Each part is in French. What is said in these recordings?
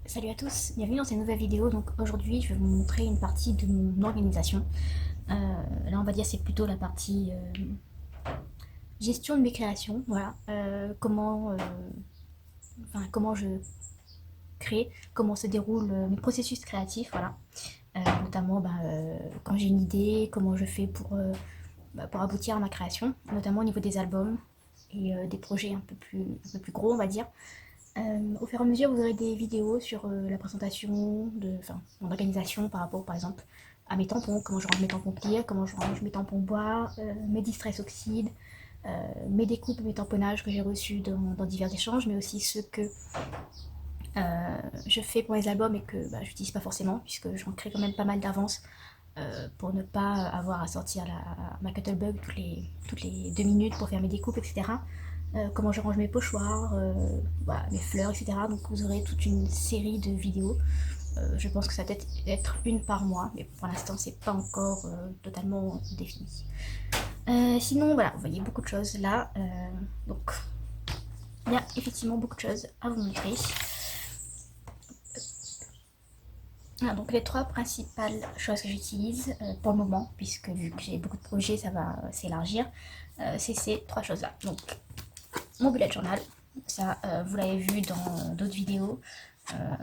Salut à tous, bienvenue dans cette nouvelle vidéo. Donc aujourd'hui je vais vous montrer une partie de mon organisation. Là on va dire c'est plutôt la partie gestion de mes créations, voilà. Comment je crée, comment se déroulent mes processus créatifs, voilà. Notamment quand j'ai une idée, comment je fais pour aboutir à ma création, notamment au niveau des albums et des projets un peu plus gros on va dire. Au fur et à mesure, vous aurez des vidéos sur la présentation, mon organisation par rapport, par exemple, à mes tampons, comment je range mes tampons pliés, comment je range mes tampons bois, mes distress oxydes, mes découpes, mes tamponnages que j'ai reçus dans divers échanges, mais aussi ceux que je fais pour les albums et que je n'utilise pas forcément, puisque j'en crée quand même pas mal d'avance pour ne pas avoir à sortir ma Cuttlebug toutes les 2 minutes pour faire mes découpes, etc. Comment je range mes pochoirs, voilà, mes fleurs, etc. Donc vous aurez toute une série de vidéos. Je pense que ça va peut-être être une par mois, mais pour l'instant c'est pas encore totalement défini. Sinon voilà, vous voyez beaucoup de choses là. Donc il y a effectivement beaucoup de choses à vous montrer. Ah, donc les trois principales choses que j'utilise pour le moment, puisque vu que j'ai beaucoup de projets, ça va s'élargir, c'est ces trois choses-là. Donc mon bullet journal, ça vous l'avez vu dans d'autres vidéos,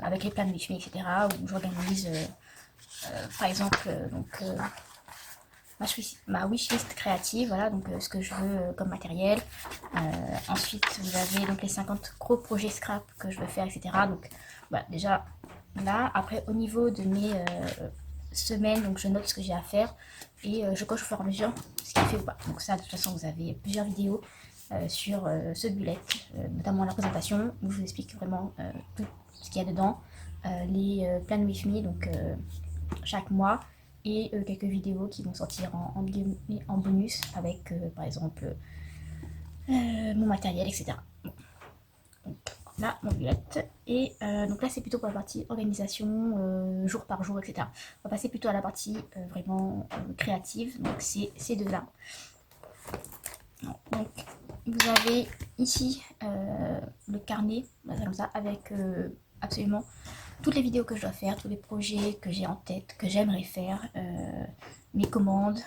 avec les plans de wish, etc. où j'organise par exemple ma wishlist créative, voilà, donc ce que je veux comme matériel. Ensuite vous avez donc les 50 gros projets scrap que je veux faire, etc. Donc déjà là, après au niveau de mes semaines, donc je note ce que j'ai à faire et je coche au fur et à mesure ce qu'il fait ou pas. Donc ça, de toute façon, vous avez plusieurs vidéos sur ce bullet, notamment la présentation où je vous explique vraiment tout ce qu'il y a dedans, les plans with me, donc chaque mois, et quelques vidéos qui vont sortir en bonus avec par exemple mon matériel, etc. Donc là, mon bullet. Et donc là, c'est plutôt pour la partie organisation, jour par jour, etc. On va passer plutôt à la partie vraiment créative. Donc c'est ces deux-là. Donc vous avez ici le carnet, comme ça, avec absolument toutes les vidéos que je dois faire, tous les projets que j'ai en tête, que j'aimerais faire, mes commandes,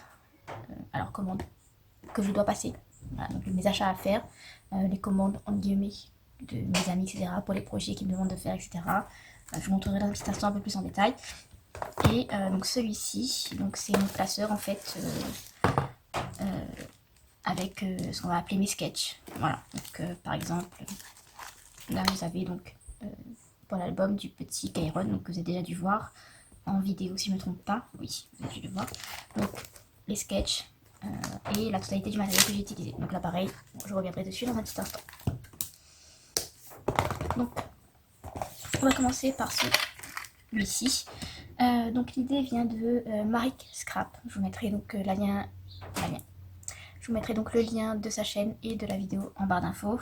alors commandes que je dois passer, voilà, donc mes achats à faire, les commandes en guillemets de mes amis, etc. pour les projets qu'ils me demandent de faire, etc. Je vous montrerai dans un petit instant un peu plus en détail. Et donc celui-ci, donc c'est mon classeur en fait avec ce qu'on va appeler mes sketchs. Voilà, donc par exemple, là vous avez donc pour l'album du petit Kairon, donc que vous avez déjà dû voir en vidéo si je ne me trompe pas. Oui, vous avez dû le voir. Donc les sketchs et la totalité du matériel que j'ai utilisé. Donc là pareil, je reviendrai dessus dans un petit instant. Donc on va commencer par celui-ci. Donc l'idée vient de Marik Scrap. Je vous mettrai donc je vous mettrai donc le lien de sa chaîne et de la vidéo en barre d'infos.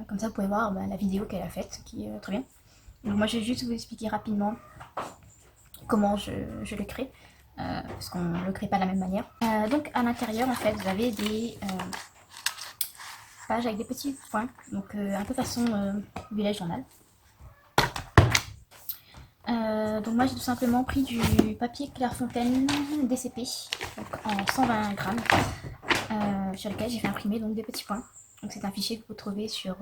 Comme ça vous pouvez voir la vidéo qu'elle a faite, qui est très bien. Donc moi je vais juste vous expliquer rapidement comment je le crée, parce qu'on ne le crée pas de la même manière. Donc à l'intérieur en fait vous avez des pages avec des petits points, donc un peu façon bullet journal. Donc moi j'ai tout simplement pris du papier Clairefontaine DCP, donc en 120 grammes, sur lequel j'ai fait imprimer donc des petits points. Donc c'est un fichier que vous trouvez sur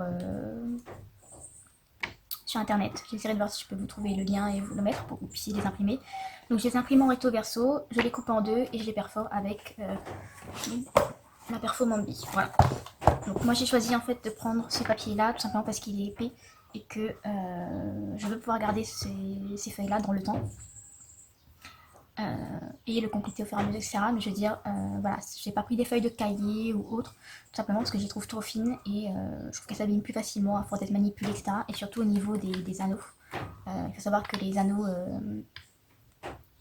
internet. J'essaierai de voir si je peux vous trouver le lien et vous le mettre pour que vous puissiez les imprimer. Donc je les imprime en recto verso, je les coupe en deux et je les perfore avec la perfo Mambi. Voilà. Donc moi j'ai choisi en fait de prendre ce papier là tout simplement parce qu'il est épais et que je veux pouvoir garder ces feuilles là dans le temps. Et le compléter au fur et à mesure, etc. Mais je veux dire, voilà, j'ai pas pris des feuilles de cahier ou autre, tout simplement parce que j'y trouve trop fines et je trouve qu'elles s'abîment plus facilement à force d'être manipulées, etc. Et surtout au niveau des anneaux. Il faut savoir que les anneaux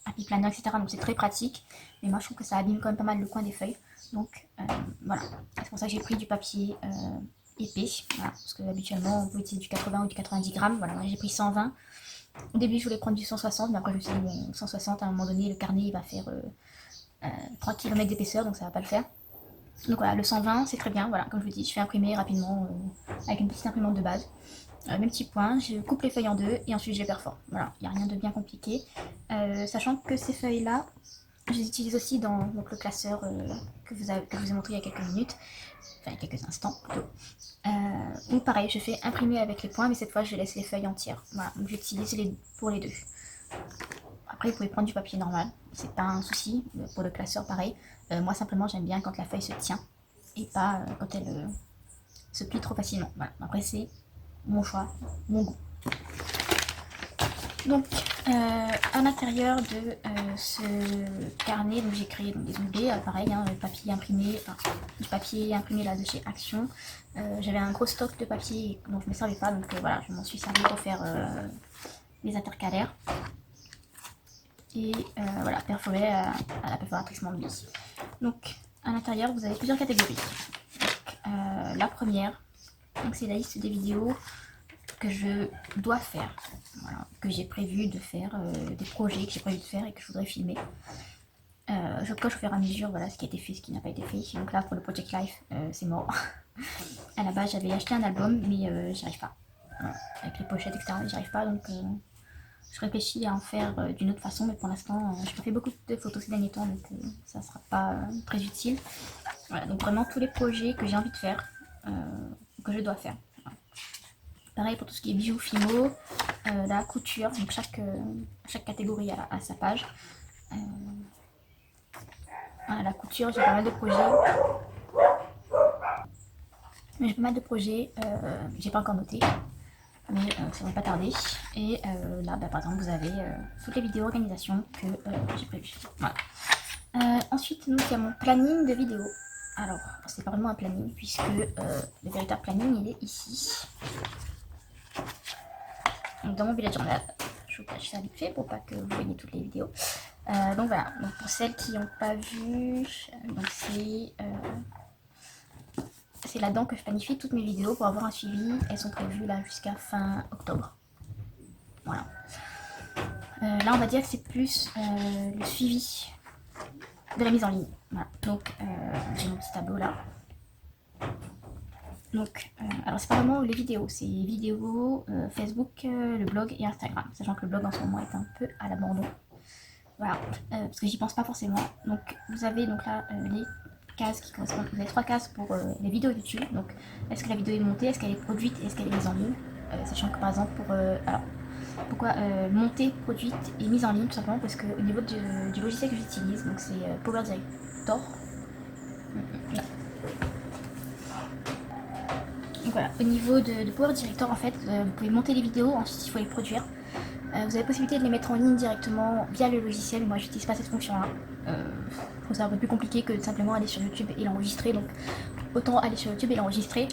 à planeur, etc. Donc c'est très pratique, mais moi je trouve que ça abîme quand même pas mal le coin des feuilles. Donc voilà, c'est pour ça que j'ai pris du papier épais, voilà, parce que habituellement on peut utiliser du 80 ou du 90 grammes. Voilà, j'ai pris 120. Au début, je voulais prendre du 160, mais après, je me suis dit, bon, 160, à un moment donné, le carnet, il va faire 3 km d'épaisseur, donc ça va pas le faire. Donc voilà, le 120 c'est très bien, voilà, comme je vous dis, je fais imprimer rapidement avec une petite imprimante de base. Mes petits points, je coupe les feuilles en deux et ensuite je les perfore. Voilà, il n'y a rien de bien compliqué. Sachant que ces feuilles-là, je les utilise aussi dans donc, le classeur que je vous ai montré il y a quelques minutes, enfin il y a quelques instants plutôt. Ou pareil, je fais imprimer avec les points, mais cette fois je laisse les feuilles entières. Voilà, donc j'utilise pour les deux. Après, vous pouvez prendre du papier normal, c'est pas un souci. Pour le classeur, pareil. Moi, simplement, j'aime bien quand la feuille se tient et pas quand elle se plie trop facilement. Voilà. Après, c'est mon choix, mon goût. Donc, à l'intérieur de ce carnet, donc j'ai créé donc, des onglets, pareil, hein, papier imprimé, enfin, du papier imprimé là de chez Action. J'avais un gros stock de papier dont je ne me servais pas, donc voilà, je m'en suis servi pour faire les intercalaires. Et voilà, perforé à la perforatrice Manby. Donc, à l'intérieur, vous avez plusieurs catégories. Donc, la première, c'est la liste des vidéos que je dois faire, voilà, que j'ai prévu de faire, des projets que j'ai prévu de faire et que je voudrais filmer. Je coche au fur et à mesure, voilà, ce qui a été fait, ce qui n'a pas été fait. Donc là, pour le Project Life, c'est mort. À la base, j'avais acheté un album, mais j'y arrive pas. Voilà, avec les pochettes, etc., j'y arrive pas, donc je réfléchis à en faire d'une autre façon, mais pour l'instant, je me fais beaucoup de photos ces derniers temps, donc ça sera pas très utile. Voilà, donc vraiment tous les projets que j'ai envie de faire, que je dois faire. Pareil pour tout ce qui est bijoux, fimo, la couture, donc chaque catégorie a sa page. Voilà, la couture, j'ai pas mal de projets. J'ai pas mal de projets, j'ai pas encore noté, mais ça va pas tarder. Et là, bah, par exemple, vous avez toutes les vidéos organisation que j'ai prévues. Voilà. Ensuite, donc, il y a mon planning de vidéos. Alors, c'est pas vraiment un planning, puisque le véritable planning, il est ici. Donc, dans mon bullet journal, je vous cache ça vite fait pour pas que vous voyez toutes les vidéos. Donc voilà, donc, pour celles qui n'ont pas vu, donc c'est là-dedans que je planifie toutes mes vidéos pour avoir un suivi. Elles sont prévues là jusqu'à fin octobre. Voilà. Là, on va dire que c'est plus le suivi de la mise en ligne. Voilà. Donc, j'ai mon petit tableau là. Donc, alors c'est pas vraiment les vidéos, c'est vidéos, Facebook, le blog et Instagram. Sachant que le blog en ce moment est un peu à l'abandon. Voilà, parce que j'y pense pas forcément. Donc, vous avez donc là les cases qui correspondent. Vous avez 3 cases pour les vidéos YouTube. Donc, est-ce que la vidéo est montée, est-ce qu'elle est produite et est-ce qu'elle est mise en ligne. Sachant que par exemple, alors, pourquoi montée, produite et mise en ligne, tout simplement parce que au niveau du logiciel que j'utilise, donc c'est Power Director. Là. Donc voilà, au niveau de Power Director, en fait, vous pouvez monter les vidéos, ensuite il faut les produire. Vous avez la possibilité de les mettre en ligne directement via le logiciel, mais moi j'utilise pas cette fonction-là. Je trouve ça un peu plus compliqué que de simplement aller sur YouTube et l'enregistrer, donc autant aller sur YouTube et l'enregistrer,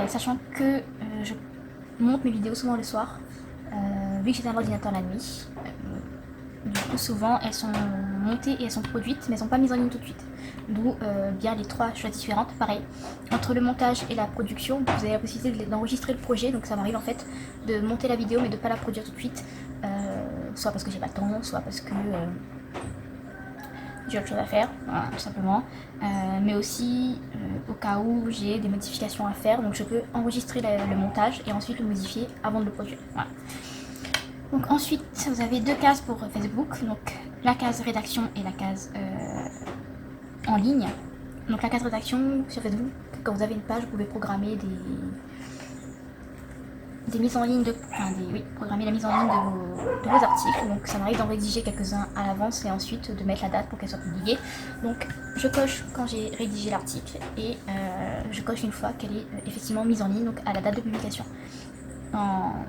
sachant que je monte mes vidéos souvent le soir, vu que j'ai un ordinateur la nuit. Du coup, souvent elles sont montées et elles sont produites, mais elles sont pas mises en ligne tout de suite. D'où bien les 3 choses différentes. Pareil, entre le montage et la production, vous avez la possibilité d'enregistrer le projet. Donc ça m'arrive en fait de monter la vidéo mais de pas la produire tout de suite. Soit parce que j'ai pas le temps, soit parce que j'ai autre chose à faire, voilà, tout simplement. Mais aussi au cas où j'ai des modifications à faire. Donc je peux enregistrer le montage et ensuite le modifier avant de le produire. Voilà. Donc ensuite, vous avez 2 cases pour Facebook, donc la case rédaction et la case en ligne. Donc la case rédaction sur Facebook, quand vous avez une page, vous pouvez programmer des mises en ligne programmer la mise en ligne de vos articles. Donc ça m'arrive d'en rédiger quelques-uns à l'avance et ensuite de mettre la date pour qu'elle soit publiée. Donc je coche quand j'ai rédigé l'article et je coche une fois qu'elle est effectivement mise en ligne, donc à la date de publication en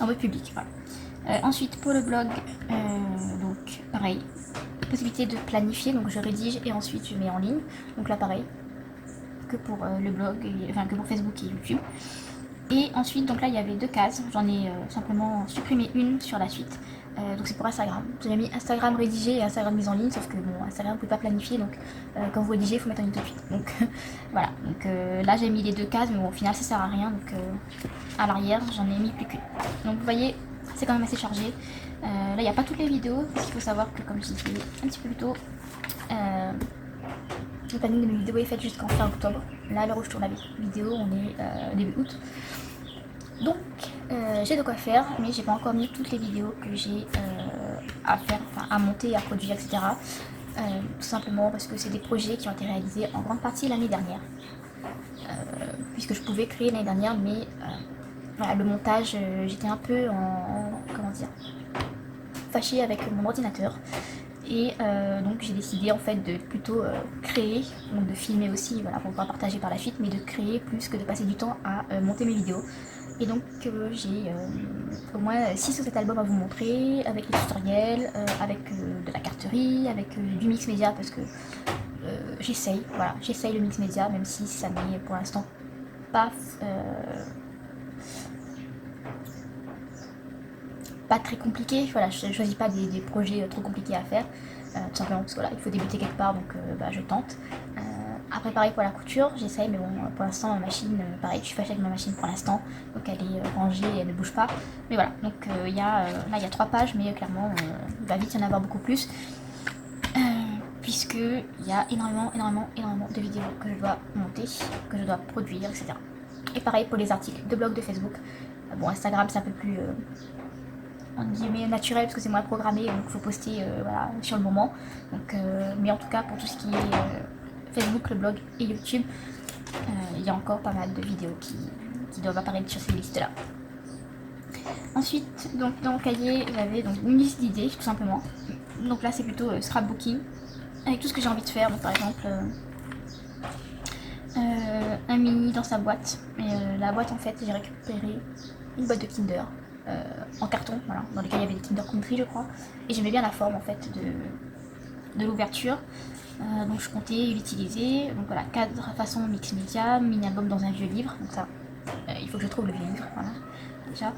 web public. Voilà. Ensuite pour le blog, donc pareil, possibilité de planifier, donc je rédige et ensuite je mets en ligne. Donc là pareil, que pour le blog, que pour Facebook et YouTube. Et ensuite, donc là il y avait 2 cases, j'en ai simplement supprimé une sur la suite. Donc c'est pour Instagram. J'ai mis Instagram rédigé et Instagram mise en ligne, sauf que bon, Instagram vous pouvez pas planifier, donc quand vous rédigez, il faut mettre en ligne tout de suite. Donc voilà, donc là j'ai mis les 2 cases, mais bon, au final ça sert à rien, donc à l'arrière j'en ai mis plus qu'une. Donc vous voyez, c'est quand même assez chargé. Là il n'y a pas toutes les vidéos, parce qu'il faut savoir que comme je disais un petit peu plus tôt, le planning de mes vidéos est fait jusqu'en fin octobre. Là, à l'heure où je tourne la vidéo, on est début août. Donc, j'ai de quoi faire, mais j'ai pas encore mis toutes les vidéos que j'ai à faire, enfin à monter, à produire, etc. Tout simplement parce que c'est des projets qui ont été réalisés en grande partie l'année dernière. Puisque je pouvais créer l'année dernière, mais voilà, le montage, j'étais un peu comment dire, fâchée avec mon ordinateur. Et donc j'ai décidé en fait de plutôt créer, donc de filmer aussi, voilà, pour pouvoir partager par la suite, mais de créer plus que de passer du temps à monter mes vidéos. Et donc j'ai au moins 6 ou 7 albums à vous montrer, avec les tutoriels, avec de la carterie, avec du mix média, parce que j'essaye le mix média, même si ça n'est pour l'instant pas très compliqué. Voilà, je ne choisis pas des projets trop compliqués à faire, tout simplement parce que voilà, il faut débuter quelque part, donc je tente. Après pareil pour la couture, j'essaye, mais bon, pour l'instant ma machine, pareil, je suis fâchée avec ma machine pour l'instant, donc elle est rangée et elle ne bouge pas. Mais voilà, donc là il y a 3 pages, mais clairement il va vite y en avoir beaucoup plus, puisque il y a énormément de vidéos que je dois monter, que je dois produire, etc. Et pareil pour les articles de blog, de Facebook. Bon, Instagram c'est un peu plus en guillemets naturel parce que c'est moins programmé, donc il faut poster voilà, sur le moment. Donc, mais en tout cas pour tout ce qui est Facebook, le blog et YouTube, il y a encore pas mal de vidéos qui doivent apparaître sur ces listes là. Ensuite, donc dans mon cahier j'avais donc une liste d'idées tout simplement. Donc là c'est plutôt scrapbooking avec tout ce que j'ai envie de faire. Donc par exemple un mini dans sa boîte, et la boîte en fait j'ai récupéré une boîte de Kinder en carton, voilà, dans lequel il y avait des Kinder Country je crois, et j'aimais bien la forme en fait de l'ouverture, donc je comptais l'utiliser. Donc voilà, cadre façon mix média, mini album dans un vieux livre, donc ça il faut que je trouve le vieux livre, voilà, déjà.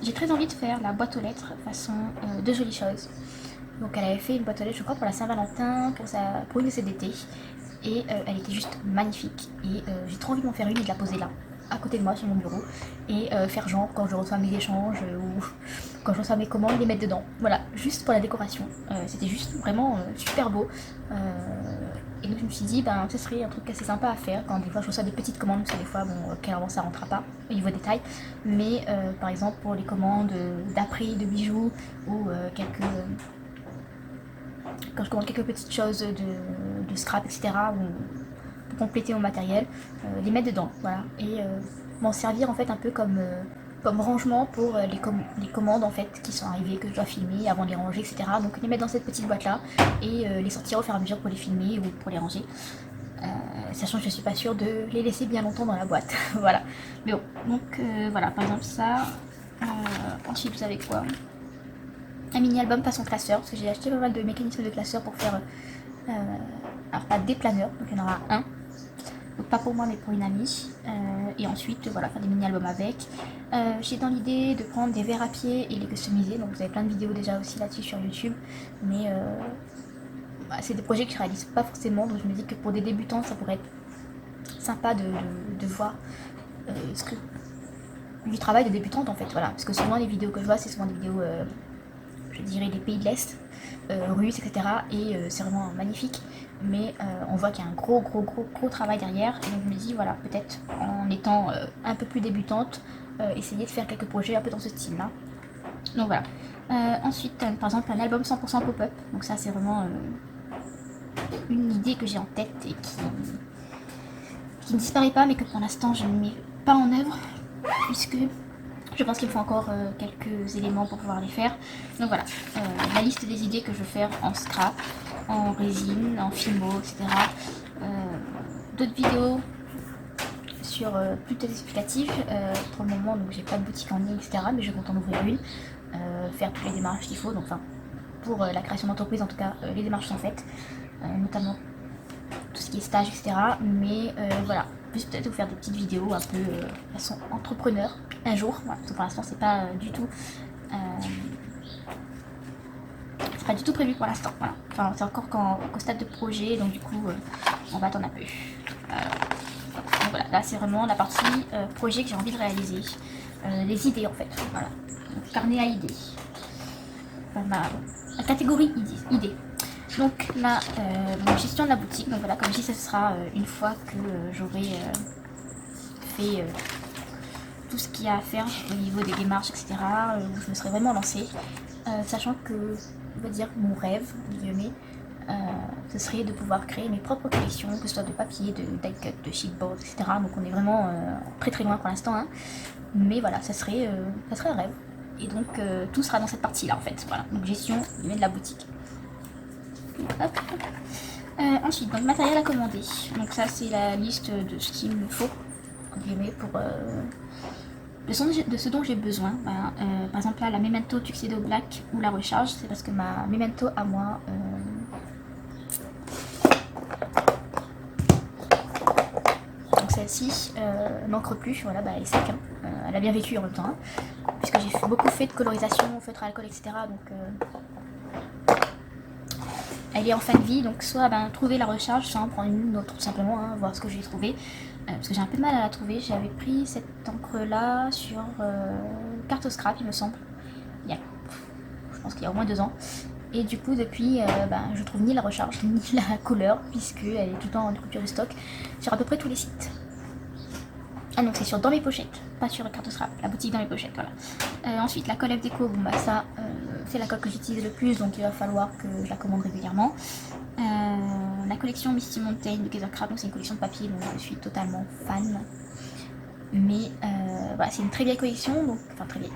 J'ai très envie de faire la boîte aux lettres façon de jolies choses. Donc elle avait fait une boîte aux lettres je crois pour la Saint-Valentin, pour une de ses d'été, et elle était juste magnifique, et j'ai trop envie de m'en faire une et de la poser là à côté de moi sur mon bureau, et faire genre quand je reçois mes échanges ou quand je reçois mes commandes, les mettre dedans, voilà, juste pour la décoration. C'était juste vraiment super beau, et donc je me suis dit ben ce serait un truc assez sympa à faire quand des fois je reçois des petites commandes, parce que des fois bon clairement ça rentrera pas au niveau détail, mais par exemple pour les commandes d'après de bijoux ou quand je commande quelques petites choses de scrap, etc., ou pour compléter mon matériel, les mettre dedans, voilà, et m'en servir en fait un peu comme rangement pour les commandes en fait qui sont arrivées, que je dois filmer avant de les ranger, etc. Donc les mettre dans cette petite boîte là et les sortir au fur et à mesure pour les filmer ou pour les ranger. Sachant que je suis pas sûre de les laisser bien longtemps dans la boîte. Voilà. Mais bon, donc voilà, par exemple ça. Ensuite, vous savez quoi, un mini album façon classeur, parce que j'ai acheté pas mal de mécanismes de classeur pour faire alors pas des planeurs, donc il y en aura un, donc pas pour moi mais pour une amie, et ensuite voilà, faire des mini albums avec. J'ai dans l'idée de prendre des verres à pied et les customiser, donc vous avez plein de vidéos déjà aussi là-dessus sur YouTube, mais c'est des projets que je réalise pas forcément, donc je me dis que pour des débutants ça pourrait être sympa de voir du travail de débutante en fait, voilà, parce que souvent les vidéos que je vois c'est souvent des vidéos je dirais des pays de l'Est, Russes, etc. Et c'est vraiment magnifique, mais on voit qu'il y a un gros travail derrière, et donc je me dis voilà, peut-être en étant un peu plus débutante, essayer de faire quelques projets un peu dans ce style là. Donc voilà. Ensuite par exemple un album 100% pop-up, donc ça c'est vraiment une idée que j'ai en tête et qui ne disparaît pas, mais que pour l'instant je ne mets pas en œuvre, puisque je pense qu'il me faut encore quelques éléments pour pouvoir les faire. Donc voilà, la liste des idées que je veux faire en scrap, en résine, en filmo, etc. D'autres vidéos sur plus explicatives. Pour le moment, donc j'ai pas de boutique en ligne, etc. Mais je compte en ouvrir une, faire toutes les démarches qu'il faut. Donc enfin, pour la création d'entreprise, en tout cas, les démarches sont faites, notamment tout ce qui est stage, etc. Mais voilà, plus peut-être vous faire des petites vidéos un peu façon entrepreneur un jour. Voilà, parce que pour l'instant c'est pas du tout prévu pour l'instant. Voilà. Enfin c'est encore qu'au stade de projet, donc du coup on va attendre un peu. Donc voilà, là c'est vraiment la partie projet que j'ai envie de réaliser, les idées en fait. Voilà, donc, carnet à idées. Enfin, la catégorie idées. Donc là, gestion de la boutique. Donc voilà, comme je dis, ça sera une fois que j'aurai fait tout ce qu'il y a à faire au niveau des démarches, etc. Où je me serais vraiment lancée. Sachant que, on va dire, mon rêve, guillemets, ce serait de pouvoir créer mes propres collections, que ce soit de papier, de die cut, de sheetboard, etc. Donc on est vraiment très très loin pour l'instant. Hein. Mais voilà, ça serait un rêve. Et donc tout sera dans cette partie-là en fait. Voilà, donc gestion de la boutique. Hop. Ensuite, donc matériel à commander. Donc ça c'est la liste de ce qu'il me faut pour de ce dont j'ai besoin. Voilà. Par exemple là la Memento Tuxedo Black ou la recharge, c'est parce que ma Memento à moi donc celle-ci n'encre plus, voilà, bah, elle est sec, hein. Elle a bien vécu en même temps, hein, puisque j'ai beaucoup fait de colorisation, feutre à alcool, etc. Donc elle est en fin de vie, donc soit trouver la recharge, soit en prendre une autre tout simplement, hein, voir ce que j'ai trouvé. Parce que j'ai un peu de mal à la trouver. J'avais pris cette encre là sur carte scrap il me semble. Je pense qu'il y a au moins 2 ans. Et du coup depuis je trouve ni la recharge ni la couleur, puisqu'elle est tout le temps en coupure de stock sur à peu près tous les sites. Ah donc c'est sur Dans mes pochettes, pas sur carte scrap, la boutique Dans mes pochettes, voilà. Ensuite la colle F-Déco, bon bah ça c'est la colle que j'utilise le plus, donc il va falloir que je la commande régulièrement. La collection Misty Mountain de Gather Craft, donc c'est une collection de papier dont je suis totalement fan. Mais voilà, c'est une très vieille collection, donc enfin très vieille.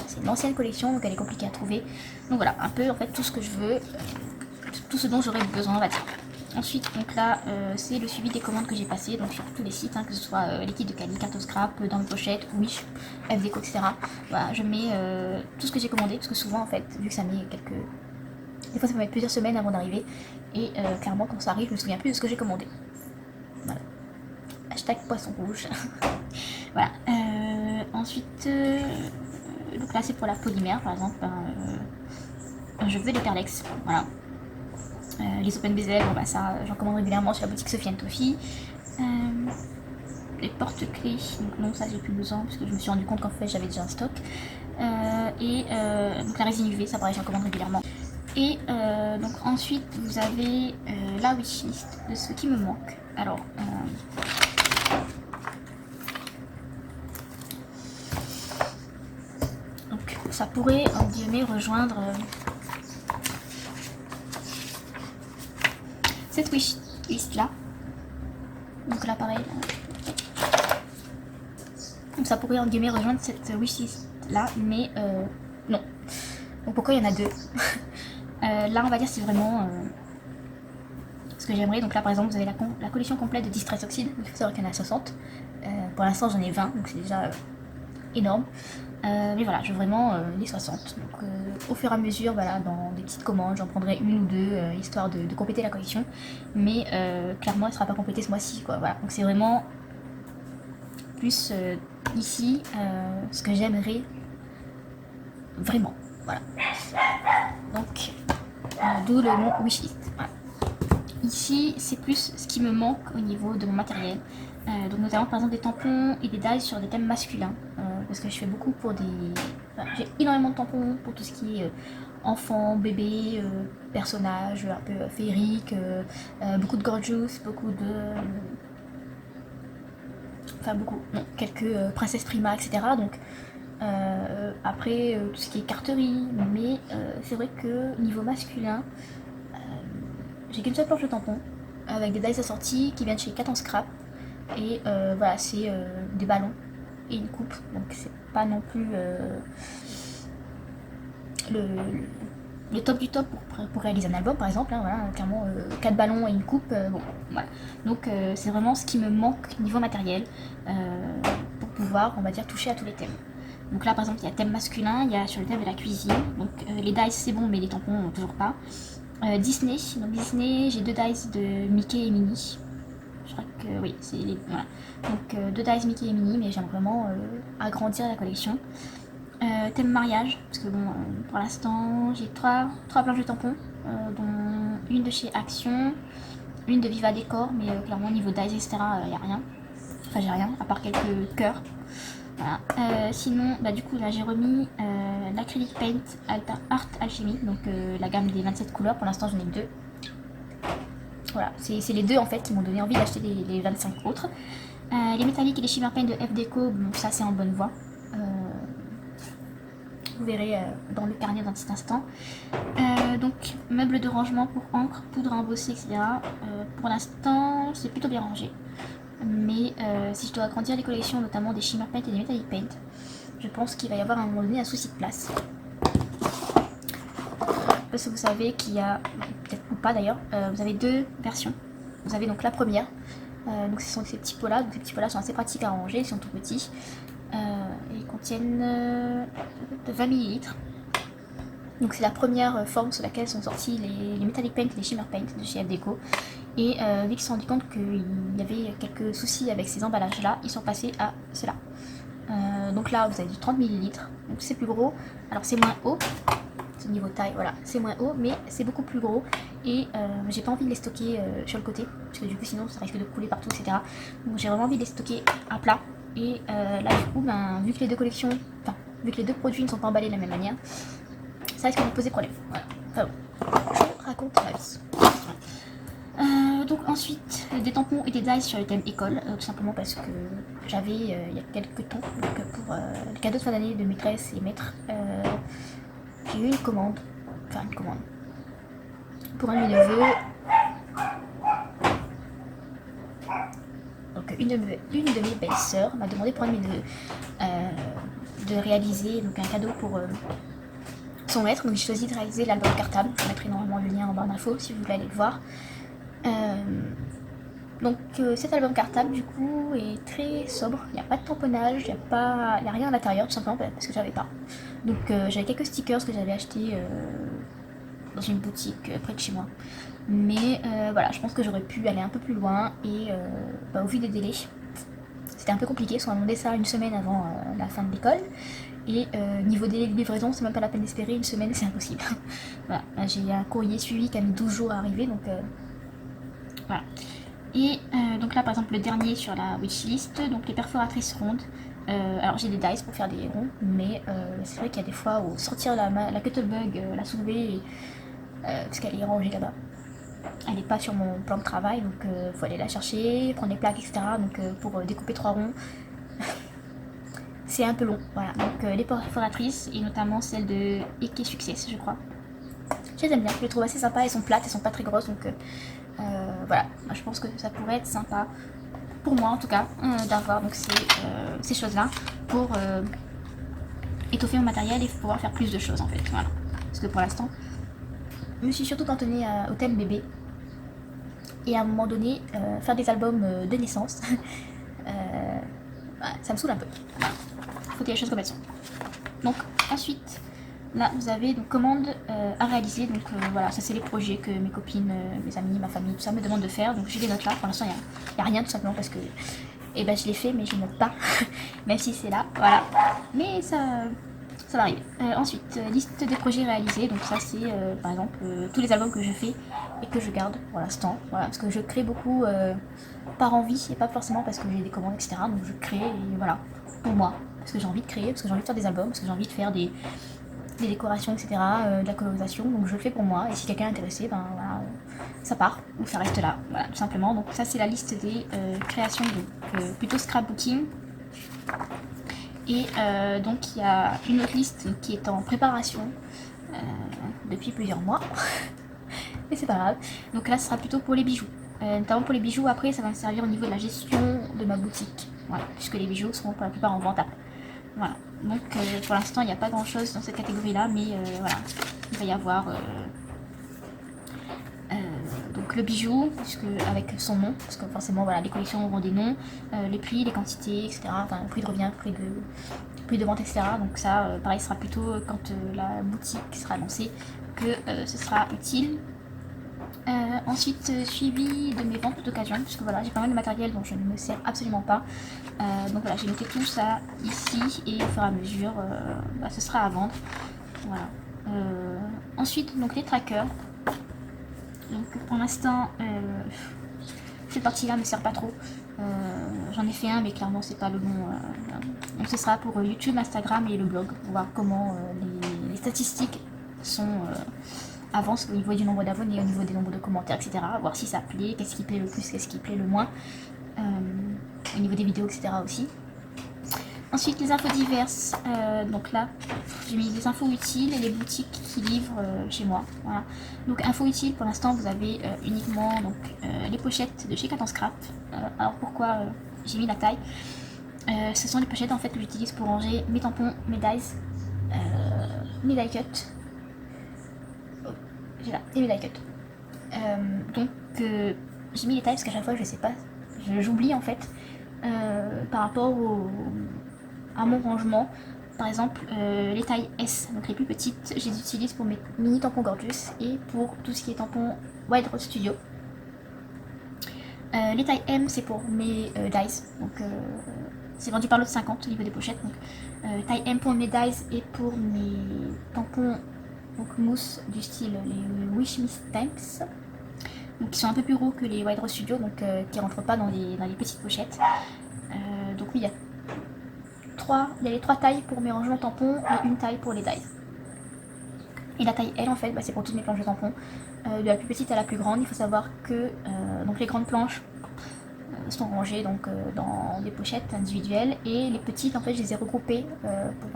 C'est une ancienne collection, donc elle est compliquée à trouver. Donc voilà, un peu en fait tout ce que je veux, tout ce dont j'aurais besoin, on va dire. Ensuite, donc là, c'est le suivi des commandes que j'ai passées, donc sur tous les sites, hein, que ce soit l'équipe de Cali, Carte Scrap, Dans mes pochettes, Wish, F-Déco, etc. Voilà, je mets tout ce que j'ai commandé, parce que souvent, en fait, vu que ça met quelques... Des fois, ça peut mettre plusieurs semaines avant d'arriver, et clairement, quand ça arrive, je me souviens plus de ce que j'ai commandé. Voilà. Hashtag poisson rouge. Voilà. Ensuite, donc là, c'est pour la polymère, par exemple. Je veux des perlex, voilà. Les open bezel, bon bah ça j'en commande régulièrement sur la boutique Sophie Toffee. Les porte-clés, donc non ça j'ai plus besoin parce que je me suis rendu compte qu'en fait j'avais déjà un stock. Donc la résine UV, ça pareil j'en commande régulièrement. Et donc ensuite vous avez la wishlist de ce qui me manque. Alors donc ça pourrait en guillemets rejoindre cette wishlist là. Donc là pareil. Donc ça pourrait en guillemets rejoindre cette wishlist là, mais non. Donc pourquoi il y en a 2? Là on va dire c'est vraiment ce que j'aimerais. Donc là par exemple vous avez la collection complète de Distress Oxide. Il faut savoir qu'il y en a 60. Pour l'instant j'en ai 20, donc c'est déjà énorme. Mais voilà, je veux vraiment les 60. Donc au fur et à mesure, voilà, dans des petites commandes, j'en prendrai 1 ou 2 histoire de compléter la collection. Mais clairement, elle ne sera pas complétée ce mois-ci, quoi. Voilà. Donc c'est vraiment plus ici ce que j'aimerais vraiment. Voilà. Donc d'où le mot wishlist. Voilà. Ici, c'est plus ce qui me manque au niveau de mon matériel. Donc notamment par exemple des tampons et des dies sur des thèmes masculins. Parce que je fais beaucoup pour des... Enfin, j'ai énormément de tampons pour tout ce qui est enfant, bébé, personnages un peu féeriques, beaucoup de gorgeous, beaucoup de... Enfin beaucoup, non, quelques princesses prima, etc. Donc après tout ce qui est carterie, mais c'est vrai que niveau masculin, j'ai qu'une seule planche de tampons avec des dies assortis qui viennent chez Cat en Scrap. Et voilà, c'est des ballons et une coupe, donc c'est pas non plus le top du top pour réaliser un album par exemple, hein, voilà, clairement 4 ballons et une coupe, bon voilà. Donc c'est vraiment ce qui me manque niveau matériel pour pouvoir, on va dire, toucher à tous les thèmes. Donc là par exemple il y a thème masculin, il y a sur le thème de la cuisine, donc les dies c'est bon mais les tampons toujours pas. Disney, donc Disney j'ai 2 dies de Mickey et Minnie. Je crois que oui, c'est les... Voilà. Donc 2 dies Mickey et Minnie, mais j'aime vraiment agrandir la collection. Thème mariage, parce que bon, pour l'instant j'ai 3 planches de tampons, dont une de chez Action, une de Viva Décor, mais clairement au niveau dies, etc., il n'y a rien. Enfin j'ai rien, à part quelques cœurs. Voilà. Sinon, du coup là j'ai remis l'acrylic paint Art Alchemy, donc la gamme des 27 couleurs, pour l'instant j'en ai 2. Voilà, c'est les deux en fait qui m'ont donné envie d'acheter les 25 autres. Les métalliques et les shimmer paint de F-Deco, bon, ça c'est en bonne voie. Vous verrez dans le carnet d'un petit instant. Donc, meubles de rangement pour encre, poudre à embosser, etc. Pour l'instant, c'est plutôt bien rangé. Mais si je dois agrandir les collections, notamment des shimmer paint et des metallic paint, je pense qu'il va y avoir à un moment donné un souci de place. Parce que vous savez qu'il y a, peut-être ou pas d'ailleurs, vous avez deux versions. Vous avez donc la première, donc ce sont ces petits pots là. Donc ces petits pots là sont assez pratiques à ranger, ils sont tout petits. Ils contiennent 20 ml. Donc c'est la première forme sur laquelle sont sortis les metallic paint et les shimmer paint de chez F-Deco. Et vu qu'ils se sont rendus compte qu'il y avait quelques soucis avec ces emballages là, ils sont passés à cela. Donc là vous avez du 30 ml, donc c'est plus gros. Alors c'est moins haut, c'est au niveau taille, voilà, c'est moins haut, mais c'est beaucoup plus gros. Et j'ai pas envie de les stocker sur le côté, parce que du coup sinon ça risque de couler partout, etc. Donc j'ai vraiment envie de les stocker à plat. Et là du coup, ben, vu que les deux collections, enfin vu que les deux produits ne sont pas emballés de la même manière, ça risque de me poser problème. Voilà. Enfin bon, je raconte ma vie. Donc ensuite, des tampons et des dies sur le thème école, tout simplement parce que j'avais il y a quelques temps, donc pour le cadeau de fin d'année de maîtresse et maître, j'ai eu une commande, pour un de mes neveux. Donc une de mes belles-sœurs m'a demandé pour un de mes neveux de réaliser donc, un cadeau pour son maître. Donc j'ai choisi de réaliser l'album cartable. Je mettrai normalement le lien en barre d'infos si vous voulez aller le voir. Donc cet album cartable du coup est très sobre, il n'y a pas de tamponnage, il n'y a rien à l'intérieur tout simplement parce que j'avais pas. Donc j'avais quelques stickers que j'avais achetés dans une boutique près de chez moi. Mais voilà, je pense que j'aurais pu aller un peu plus loin et au vu des délais, c'était un peu compliqué, parce qu'on a demandé ça une semaine avant la fin de l'école. Et niveau délai de livraison, c'est même pas la peine d'espérer, une semaine c'est impossible. Voilà, j'ai un courrier suivi qui a mis 12 jours à arriver, donc voilà. Et donc là par exemple le dernier sur la wishlist, donc les perforatrices rondes. Alors j'ai des dies pour faire des ronds, mais c'est vrai qu'il y a des fois où sortir la Cuttlebug, la soulever, parce qu'elle est rangée là-bas. Elle n'est pas sur mon plan de travail, donc il faut aller la chercher, prendre les plaques, etc. Donc pour découper 3 ronds, c'est un peu long. Voilà, donc les perforatrices, et notamment celle de Eke Success, je crois. Je les aime bien, je les trouve assez sympas, elles sont plates, elles sont pas très grosses, donc voilà, je pense que ça pourrait être sympa, pour moi en tout cas, d'avoir donc ces choses-là pour étoffer mon matériel et pouvoir faire plus de choses en fait. Voilà, parce que pour l'instant, je me suis surtout cantonnée au thème bébé. Et à un moment donné, faire des albums de naissance, ça me saoule un peu. Voilà. Faut dire les choses comme elles sont. Donc ensuite, là vous avez donc commande à réaliser. Donc voilà, ça c'est les projets que mes copines, mes amis, ma famille, tout ça me demandent de faire. Donc j'ai les notes là. Pour l'instant, il n'y a rien tout simplement parce que je l'ai fait, mais je ne note pas. Même si c'est là, voilà. Mais ça va arriver. Ensuite, liste des projets réalisés. Donc ça c'est par exemple tous les albums que je fais et que je garde pour l'instant. Voilà, parce que je crée beaucoup par envie et pas forcément parce que j'ai des commandes, etc. Donc je crée et voilà, pour moi. Parce que j'ai envie de créer, parce que j'ai envie de faire des albums, parce que j'ai envie de faire des décorations, etc. De la colorisation. Donc je le fais pour moi. Et si quelqu'un est intéressé, ben voilà, ça part ou ça reste là. Voilà, tout simplement. Donc ça c'est la liste des créations, plutôt scrapbooking. Et donc il y a une autre liste qui est en préparation depuis plusieurs mois. Mais c'est pas grave. Donc là ce sera plutôt pour les bijoux. Notamment pour les bijoux, après ça va me servir au niveau de la gestion de ma boutique. Voilà, puisque les bijoux seront pour la plupart en vente après. Voilà. Donc pour l'instant il n'y a pas grand chose dans cette catégorie là, mais voilà. Il va y avoir donc le bijou, puisque avec son nom, parce que forcément voilà, les collections auront des noms, les prix, les quantités, etc. Enfin le prix de revient, prix de vente, etc. Donc ça pareil sera plutôt quand la boutique sera lancée que ce sera utile. Ensuite suivi de mes ventes d'occasion, puisque voilà j'ai pas mal de matériel dont je ne me sers absolument pas. Donc voilà, j'ai noté tout ça ici et au fur et à mesure ce sera à vendre. Voilà. Ensuite donc les trackers. Donc pour l'instant cette partie là me sert pas trop. J'en ai fait un mais clairement c'est pas le bon. Donc ce sera pour YouTube, Instagram et le blog pour voir comment les statistiques sont avance au niveau du nombre d'abonnés, au niveau des nombres de commentaires, etc. Voir si ça plaît, qu'est-ce qui plaît le plus, qu'est-ce qui plaît le moins, au niveau des vidéos, etc. aussi. Ensuite, les infos diverses. Donc là, j'ai mis des infos utiles et les boutiques qui livrent chez moi. Voilà. Donc, infos utiles, pour l'instant, vous avez uniquement donc, les pochettes de chez Cat Scrap. Alors, pourquoi j'ai mis la taille? Ce sont les pochettes en fait que j'utilise pour ranger mes tampons, mes dies, mes die cut. Oh, j'ai là, et mes die cut. Donc, j'ai mis les tailles parce qu'à chaque fois, je sais pas, j'oublie en fait par rapport à mon rangement. Par exemple, les tailles S, donc les plus petites, je les utilise pour mes mini tampons Gorgeous et pour tout ce qui est tampon Wild Rose Studio. Les tailles M, c'est pour mes dies, donc c'est vendu par l'autre 50 au niveau des pochettes. Donc, taille M pour mes dies et pour mes tampons donc, mousse du style les Wish Me Stamps. Donc, qui sont un peu plus gros que les Wild Rose Studio, donc qui rentrent pas dans les petites pochettes. Donc oui, il y a les 3 tailles pour mes rangements tampons et une taille pour les dies. Et la taille L en fait, c'est pour toutes mes planches de tampons, de la plus petite à la plus grande. Il faut savoir que donc les grandes planches sont rangées donc, dans des pochettes individuelles et les petites en fait je les ai regroupées pour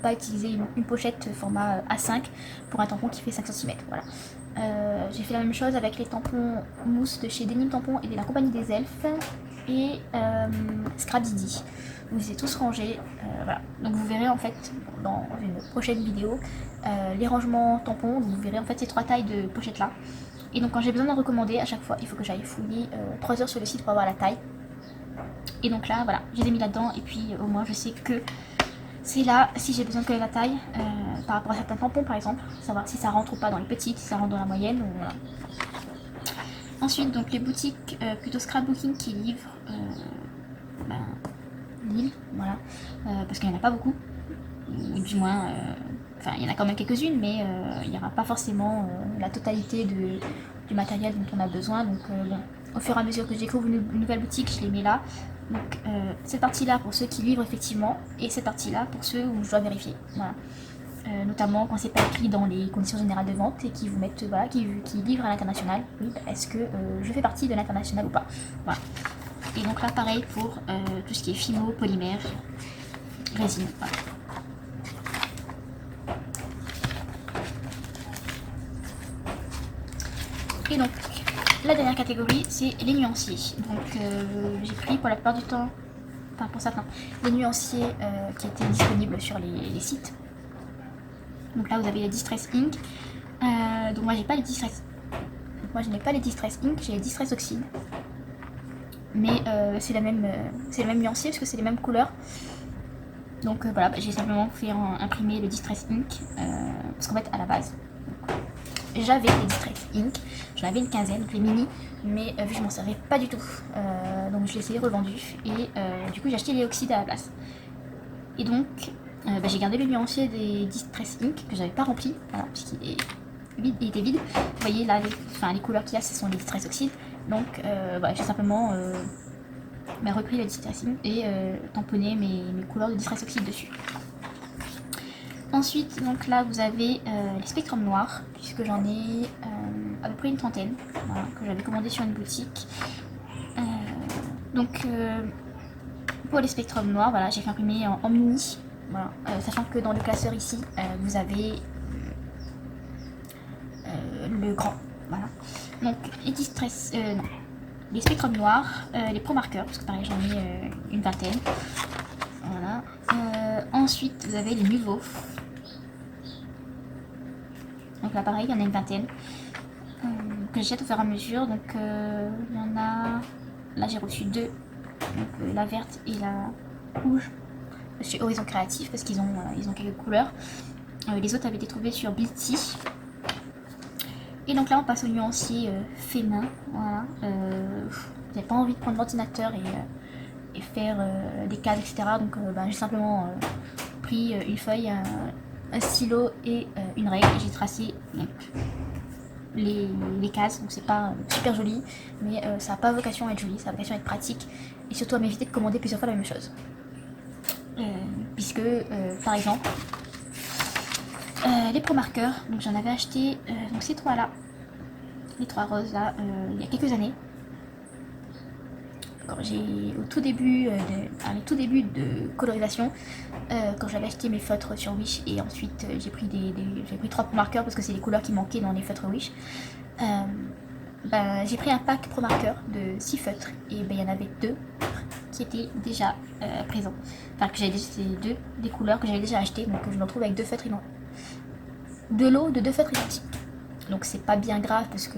pas utiliser une pochette format A5 pour un tampon qui fait 5 cm. Voilà. J'ai fait la même chose avec les tampons mousse de chez Denim Tampon et de la compagnie des elfes et Scrap Didi. Donc je les ai tous rangés. Voilà. Donc vous verrez en fait dans une prochaine vidéo les rangements tampons. Vous verrez en fait ces 3 tailles de pochettes là. Et donc quand j'ai besoin d'en recommander, à chaque fois il faut que j'aille fouiller 3 heures sur le site pour avoir la taille. Et donc là voilà, je les ai mis là-dedans et puis au moins je sais que c'est là si j'ai besoin de connaître la taille par rapport à certains tampons par exemple, savoir si ça rentre ou pas dans les petites, si ça rentre dans la moyenne. Donc, voilà. Ensuite donc les boutiques plutôt scrapbooking qui livrent l'île, voilà, parce qu'il n'y en a pas beaucoup, ou du moins, enfin il y en a quand même quelques-unes, mais il n'y aura pas forcément la totalité du matériel dont on a besoin. Donc bon, au fur et à mesure que je découvre une nouvelle boutique, je les mets là. Donc cette partie-là pour ceux qui livrent effectivement, et cette partie-là pour ceux où je dois vérifier. Voilà. Notamment quand c'est pas écrit dans les conditions générales de vente et qui vous mettent, voilà, qui livrent à l'international. Oui, est-ce que je fais partie de l'international ou pas? Voilà. Et donc là pareil pour tout ce qui est fimo, polymère, résine. Voilà. Et donc la dernière catégorie c'est les nuanciers. Donc j'ai pris pour la plupart du temps, enfin pour certains, les nuanciers qui étaient disponibles sur les sites. Donc là vous avez les Distress Ink. Donc moi j'ai pas les Distress. Moi je n'ai pas les Distress Ink, j'ai les Distress Oxide. Mais c'est le même nuancier parce que c'est les mêmes couleurs. Donc voilà, j'ai simplement fait imprimer le Distress Ink parce qu'en fait à la base j'avais les Distress Ink, j'en avais une quinzaine, donc les mini, mais vu que je m'en servais pas du tout, donc je les ai revendus et du coup j'ai acheté les oxydes à la place. Et donc j'ai gardé le nuancier des Distress Ink que j'avais pas rempli, voilà, puisqu'il était vide. Vous voyez là, les couleurs qu'il y a, ce sont les Distress Oxydes. Donc voilà, j'ai simplement repris le Distress Ink et tamponné mes couleurs de Distress Oxyde dessus. Ensuite, donc là vous avez les spectrums noirs, puisque j'en ai à peu près une trentaine, voilà, que j'avais commandé sur une boutique. Donc pour les spectrums noirs, voilà, j'ai fait imprimer en mini, voilà, sachant que dans le classeur ici, vous avez le grand, voilà. Donc les distress, non, les spectrums noirs, les pro marqueurs, parce que pareil j'en ai une vingtaine, voilà. Ensuite vous avez les nouveaux. Donc là pareil, il y en a une vingtaine que j'achète au fur et à mesure. Donc il y en a, là j'ai reçu 2, donc la verte et la rouge chez Horizon Créatif parce qu'ils ont quelques couleurs. Les autres avaient été trouvés sur Bilty. Et donc là on passe au nuancier fait main. Voilà. Vous n'avez pas envie de prendre l'ordinateur et faire des cases, etc. Donc j'ai simplement pris une feuille, un stylo et une règle et j'ai tracé donc, les cases. Donc c'est pas super joli, mais ça n'a pas vocation à être joli, ça a vocation à être pratique et surtout à m'éviter de commander plusieurs fois la même chose. Puisque par exemple Les Pro Markers, donc j'en avais acheté donc ces trois là, les trois roses là, il y a quelques années. Quand j'ai au tout début, mes tout débuts de colorisation, quand j'avais acheté mes feutres sur Wish et ensuite j'ai pris j'ai pris 3 Pro Markers parce que c'est les couleurs qui manquaient dans les feutres Wish. J'ai pris un pack Pro Marker de 6 feutres et il y en avait 2 qui étaient déjà présents. Enfin, que j'avais déjà, c'est des couleurs que j'avais déjà achetées, donc je me retrouve avec 2 feutres identiques. De l'eau de 2 feutres identiques. Donc c'est pas bien grave parce que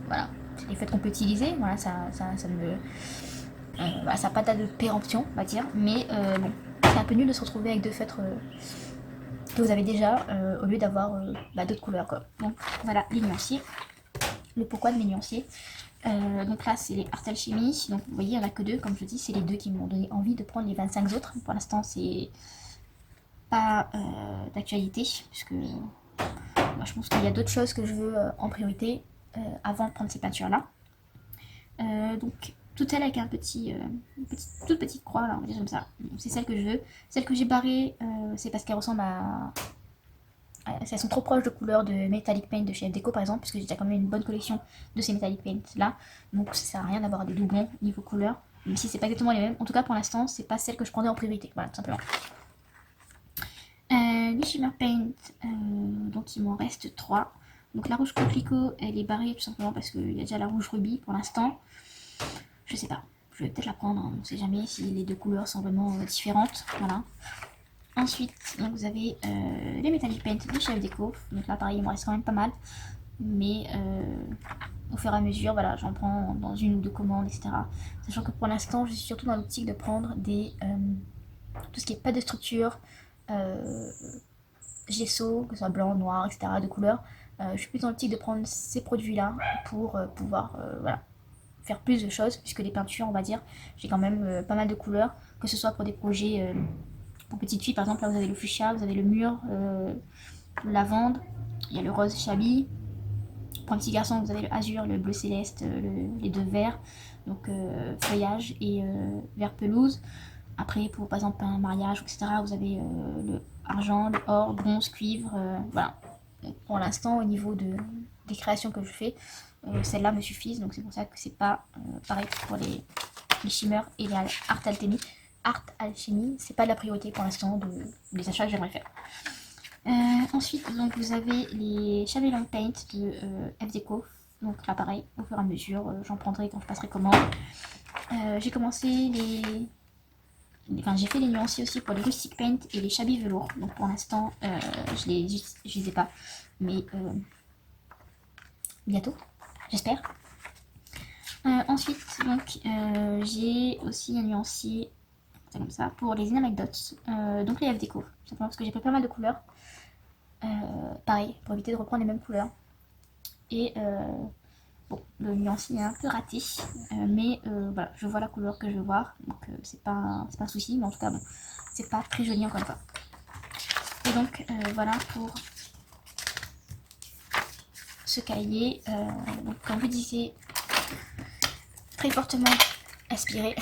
voilà, c'est des feutres qu'on peut utiliser. Voilà, ça me. Voilà, ça n'a pas de péremption, on va dire. Mais bon, c'est un peu nul de se retrouver avec 2 feutres que vous avez déjà au lieu d'avoir d'autres couleurs, quoi. Donc voilà les nuanciers. Le pourquoi de mes nuanciers. Donc là, c'est les Art Alchemy. Donc vous voyez, il n'y en a que 2, comme je dis, c'est les 2 qui m'ont donné envie de prendre les 25 autres. Pour l'instant, c'est pas d'actualité, puisque moi, je pense qu'il y a d'autres choses que je veux en priorité avant de prendre ces peintures-là. Donc, toutes elles avec toute petite croix, là, on va dire comme ça. C'est celle que je veux. Celle que j'ai barrée, c'est parce qu'elle ressemble à. Elles sont trop proches de couleurs de Metallic Paint de chez FDeco par exemple, puisque j'ai déjà quand même une bonne collection de ces Metallic Paint là. Donc ça sert à rien d'avoir des doublons niveau couleur, même si c'est pas exactement les mêmes. En tout cas pour l'instant, c'est pas celle que je prendrais en priorité. Voilà, tout simplement. Les Shimmer Paint, donc il m'en reste 3. Donc la rouge coquelicot, elle est barrée tout simplement parce qu'il y a déjà la rouge rubis pour l'instant. Je sais pas, je vais peut-être la prendre, hein. On sait jamais si les deux couleurs sont vraiment différentes. Voilà. Ensuite, donc vous avez les Metallic Paint de chez FDeco. Donc là, pareil, il me reste quand même pas mal. Mais au fur et à mesure, voilà, j'en prends dans une ou deux commandes, etc. Sachant que pour l'instant, je suis surtout dans l'optique de prendre tout ce qui est pas de structure, gesso, que ce soit blanc, noir, etc., de couleur. Je suis plus dans l'optique de prendre ces produits-là pour pouvoir voilà, faire plus de choses, puisque les peintures, on va dire, j'ai quand même pas mal de couleurs, que ce soit pour des projets pour petites filles, par exemple, là vous avez le fuchsia, vous avez le mûr, le lavande, il y a le rose chabi. Pour un petit garçon, vous avez le azur, le bleu céleste, les deux verts, donc feuillage et vert pelouse. Après, pour par exemple un mariage, etc., vous avez le argent, le or, bronze, cuivre, voilà. Donc, pour l'instant, au niveau des créations que je fais, celles-là me suffisent, donc c'est pour ça que c'est pas pareil pour les shimmer et les art alchemy. Art alchemy, c'est pas de la priorité pour l'instant des achats que j'aimerais faire. Ensuite, donc vous avez les Chavillon Paint de FDeco. Donc là, pareil, au fur et à mesure, j'en prendrai quand je passerai commande. J'ai commencé Enfin, j'ai fait les nuanciers aussi pour les Rustic Paint et les Shabby Velours. Donc pour l'instant, je les ai pas. Mais bientôt, j'espère. Ensuite, donc, j'ai aussi un nuancier, c'est comme ça, pour les Anecdotes. Donc les FDeco, simplement parce que j'ai pris pas mal de couleurs. Pareil, pour éviter de reprendre les mêmes couleurs. Et bon, le nuancier est un peu raté, mais voilà, je vois la couleur que je veux voir, donc c'est pas un souci, mais en tout cas, bon, c'est pas très joli encore une fois. Et donc voilà pour ce cahier, donc comme je disais, très fortement inspiré,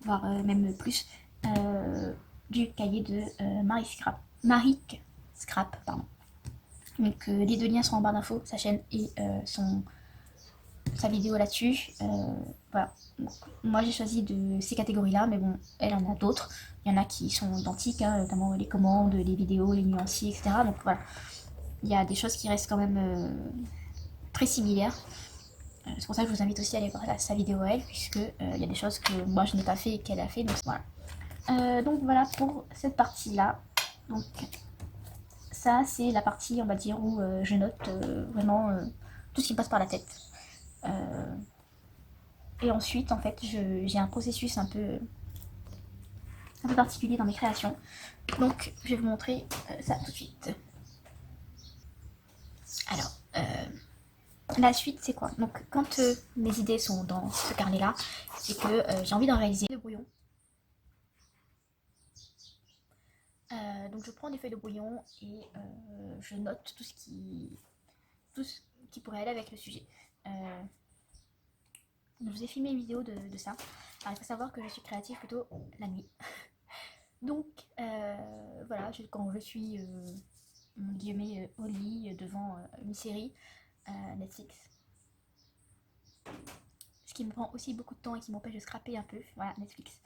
voire même plus, du cahier de Marie Scrap, pardon. Donc les deux liens sont en barre d'infos, sa chaîne et sa vidéo là-dessus. Voilà. Donc, moi j'ai choisi de ces catégories-là, mais bon, elle en a d'autres. Il y en a qui sont identiques, hein, notamment les commandes, les vidéos, les nuanciers, etc. Donc voilà, il y a des choses qui restent quand même très similaires. C'est pour ça que je vous invite aussi à aller voir sa vidéo à elle, puisque il y a des choses que moi je n'ai pas fait et qu'elle a fait. Donc voilà pour cette partie-là. Donc ça c'est la partie, on va dire, où je note vraiment tout ce qui me passe par la tête. Et ensuite, en fait, j'ai un processus un peu particulier dans mes créations. Donc, je vais vous montrer ça tout de suite. Alors, la suite, c'est quoi? Donc, quand mes idées sont dans ce carnet-là, c'est que j'ai envie d'en réaliser de brouillon. Donc, je prends des feuilles de brouillon et je note tout ce qui pourrait aller avec le sujet. Je vous ai filmé une vidéo de ça. Alors, il faut savoir que je suis créative plutôt la nuit. Donc, voilà, quand je suis mon guillemets au lit devant une série Netflix. Ce qui me prend aussi beaucoup de temps et qui m'empêche de scraper un peu, voilà, Netflix.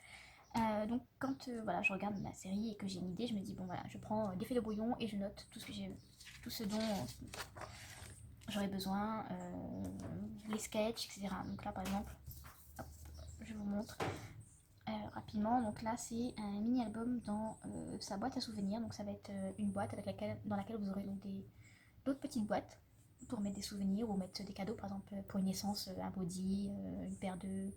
Donc quand voilà, je regarde ma série et que j'ai une idée, je me dis bon voilà, je prends des feuilles de brouillon et je note tout ce dont j'aurais besoin, les sketchs, etc. Donc là par exemple, hop, je vous montre rapidement. Donc là c'est un mini album dans sa boîte à souvenirs. Donc ça va être une boîte dans laquelle vous aurez donc d'autres petites boîtes pour mettre des souvenirs ou mettre des cadeaux, par exemple pour une naissance, un body, une paire de